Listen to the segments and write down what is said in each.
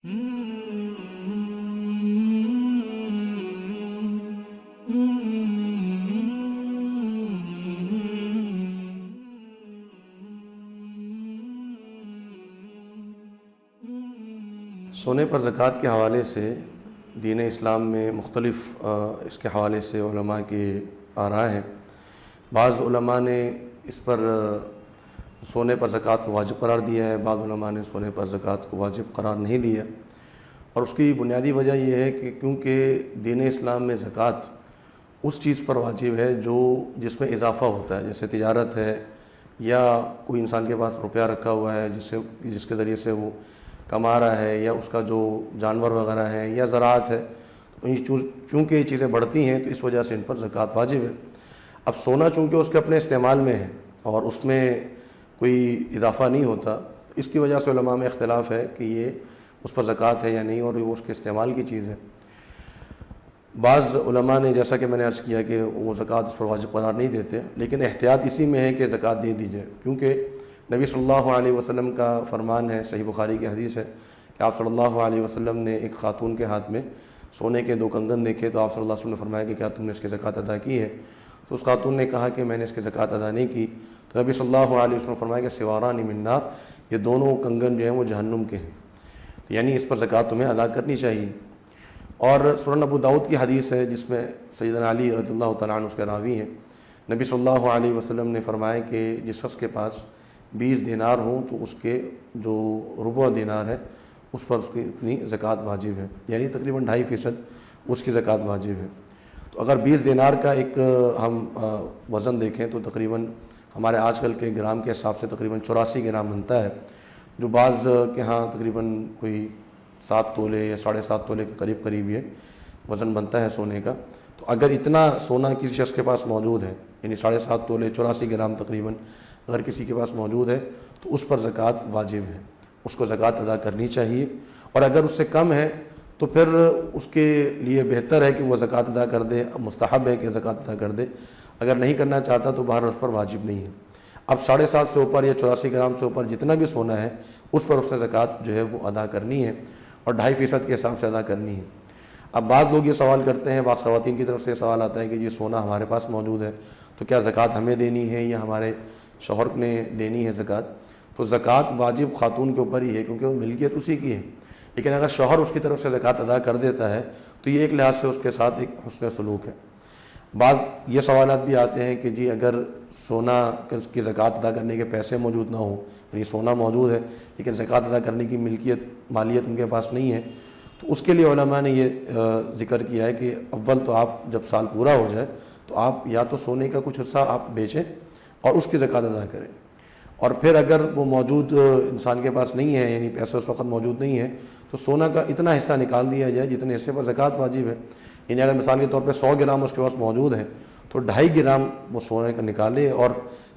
سونے پر زکوٰۃ کے حوالے سے دین اسلام میں مختلف اس کے حوالے سے علماء کی آراء ہیں۔ بعض علماء نے اس پر سونے پر زکوٰۃ کو واجب قرار دیا ہے، بعض علماء نے سونے پر زکوٰۃ کو واجب قرار نہیں دیا، اور اس کی بنیادی وجہ یہ ہے کہ کیونکہ دین اسلام میں زکوٰۃ اس چیز پر واجب ہے جس میں اضافہ ہوتا ہے، جیسے تجارت ہے یا کوئی انسان کے پاس روپیہ رکھا ہوا ہے جس کے ذریعے سے وہ کما رہا ہے، یا اس کا جو جانور وغیرہ ہے یا زراعت ہے، چونکہ یہ چیزیں بڑھتی ہیں تو اس وجہ سے ان پر زکوٰۃ واجب ہے۔ اب سونا چونکہ اس کے اپنے استعمال میں ہے اور اس میں کوئی اضافہ نہیں ہوتا، اس کی وجہ سے علماء میں اختلاف ہے کہ یہ اس پر زکوٰۃ ہے یا نہیں، اور وہ اس کے استعمال کی چیز ہے۔ بعض علماء نے جیسا کہ میں نے عرض کیا کہ وہ زکوٰۃ اس پر واجب قرار نہیں دیتے، لیکن احتیاط اسی میں ہے کہ زکوٰۃ دے دی جائے، کیونکہ نبی صلی اللہ علیہ وسلم کا فرمان ہے، صحیح بخاری کی حدیث ہے کہ آپ صلی اللہ علیہ وسلم نے ایک خاتون کے ہاتھ میں سونے کے 2 کنگن دیکھے، تو آپ صلی اللہ علیہ وسلم نے فرمایا کہ کیا تم نے اس کی زکوٰۃ ادا کی ہے؟ تو اس خاتون نے کہا کہ میں نے اس کی زکوٰۃ ادا نہیں کی، تو نبی صلی اللہ علیہ وسلم نے فرمایا کہ سواران من نار، یہ دونوں کنگن جو ہیں وہ جہنم کے ہیں، تو یعنی اس پر زکوٰۃ تمہیں ادا کرنی چاہیے۔ اور سنن ابو داؤد کی حدیث ہے جس میں سیدنا علی رضی اللہ تعالیٰ عنہ اس کے راوی ہیں، نبی صلی اللہ علیہ وسلم نے فرمایا کہ جس شخص کے پاس 20 دینار ہوں تو اس کے جو ربع دینار ہے اس پر اس کی اتنی زکوٰۃ واجب ہے، یعنی تقریباً 2.5% اس کی زکوٰۃ واجب ہے۔ تو اگر 20 دینار کا ایک ہم وزن دیکھیں تو تقریباً ہمارے آج کل کے گرام کے حساب سے تقریباً 84 گرام بنتا ہے، جو بعض کے ہاں تقریباً کوئی 7 تولے یا 7.5 تولے کے قریب یہ وزن بنتا ہے سونے کا۔ تو اگر اتنا سونا کسی شخص کے پاس موجود ہے، یعنی 7.5 تولے 84 گرام تقریباً اگر کسی کے پاس موجود ہے تو اس پر زکوٰۃ واجب ہے، اس کو زکوٰۃ ادا کرنی چاہیے، اور اگر اس سے کم ہے تو پھر اس کے لیے بہتر ہے کہ وہ زکوٰۃ ادا کر دے، مستحب ہے کہ زکوٰۃ ادا کر دے، اگر نہیں کرنا چاہتا تو باہر اس پر واجب نہیں ہے۔ اب 7.5 سے اوپر یا 84 گرام سے اوپر جتنا بھی سونا ہے اس پر اس نے زکوٰۃ جو ہے وہ ادا کرنی ہے، اور 2.5% کے حساب سے ادا کرنی ہے۔ اب بعض لوگ یہ سوال کرتے ہیں، بعض خواتین کی طرف سے یہ سوال آتا ہے کہ یہ سونا ہمارے پاس موجود ہے تو کیا زکوٰۃ ہمیں دینی ہے یا ہمارے شوہر نے دینی ہے زکوٰۃ؟ تو زکوٰۃ واجب خاتون کے اوپر ہی ہے، کیونکہ وہ ملکیت اسی کی ہے، لیکن اگر شوہر اس کی طرف سے زکوٰۃ ادا کر دیتا ہے تو یہ ایک لحاظ سے اس کے ساتھ ایک حسن سلوک ہے۔ بعض یہ سوالات بھی آتے ہیں کہ جی اگر سونا کی زکوٰۃ ادا کرنے کے پیسے موجود نہ ہوں، یعنی سونا موجود ہے لیکن زکوٰۃ ادا کرنے کی مالیت ان کے پاس نہیں ہے، تو اس کے لیے علماء نے یہ ذکر کیا ہے کہ اول تو آپ جب سال پورا ہو جائے تو آپ یا تو سونے کا کچھ حصہ آپ بیچیں اور اس کی زکوٰۃ ادا کریں، اور پھر اگر وہ موجود انسان کے پاس نہیں ہے، یعنی پیسے اس وقت موجود نہیں ہے، تو سونا کا اتنا حصہ نکال دیا جائے جتنے حصے پر زکوٰۃ واجب ہے، یعنی اگر مثال کے طور پہ 100 گرام اس کے پاس موجود ہے تو 2.5 گرام وہ سونے کا نکالے، اور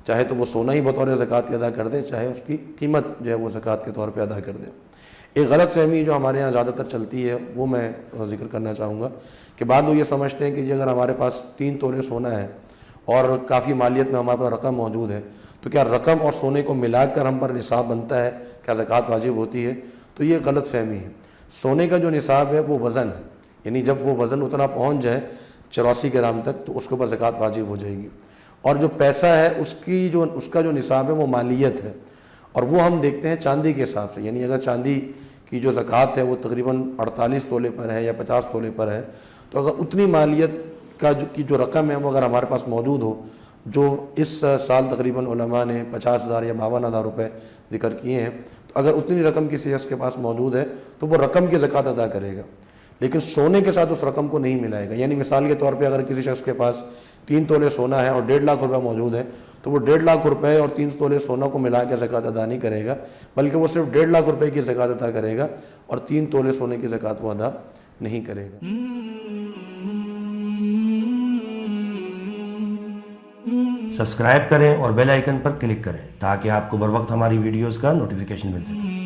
چاہے تو وہ سونا ہی بطور زکوٰۃ کی ادا کر دے، چاہے اس کی قیمت جو ہے وہ زکوٰۃ کے طور پہ ادا کر دے۔ ایک غلط فہمی جو ہمارے ہاں زیادہ تر چلتی ہے وہ میں ذکر کرنا چاہوں گا کہ بعض لوگ یہ سمجھتے ہیں کہ جی اگر ہمارے پاس 3 تولے سونا ہے اور کافی مالیت میں ہمارے پاس رقم موجود ہے تو کیا رقم اور سونے کو ملا کر ہم پر نصاب بنتا ہے، کیا زکوٰۃ واجب ہوتی ہے؟ تو یہ غلط فہمی ہے۔ سونے کا جو نصاب ہے وہ وزن ہے، یعنی جب وہ وزن اتنا پہنچ جائے 84 گرام تک تو اس کے اوپر زکوٰۃ واجب ہو جائے گی، اور جو پیسہ ہے اس کا جو نصاب ہے وہ مالیت ہے، اور وہ ہم دیکھتے ہیں چاندی کے حساب سے، یعنی اگر چاندی کی جو زکوٰۃ ہے وہ تقریباً 48 تولے پر ہے یا 50 تولے پر ہے، تو اگر اتنی مالیت کی جو رقم ہے وہ اگر ہمارے پاس موجود ہو، جو اس سال تقریباً علماء نے 50,000 یا 52,000 روپے ذکر کیے ہیں، تو اگر اتنی رقم کسی شخص کے پاس موجود ہے تو وہ رقم کی زکوٰۃ ادا کرے گا، لیکن سونے کے ساتھ اس رقم کو نہیں ملائے گا۔ یعنی مثال کے طور پہ اگر کسی شخص کے پاس 3 تولے سونا ہے اور 1.5 لاکھ روپے موجود ہے تو وہ 1.5 لاکھ روپے اور 3 تولے سونا کو ملا کے زکوٰۃ ادا نہیں کرے گا، بلکہ وہ صرف 1.5 لاکھ روپے کی زکوٰۃ ادا کرے گا اور 3 تولے سونے کی زکوٰۃ وہ ادا نہیں کرے گا۔ سبسکرائب کریں اور بیل آئیکن پر کلک کریں تاکہ آپ کو بر وقت ہماری ویڈیوز کا نوٹیفیکیشن مل سکے۔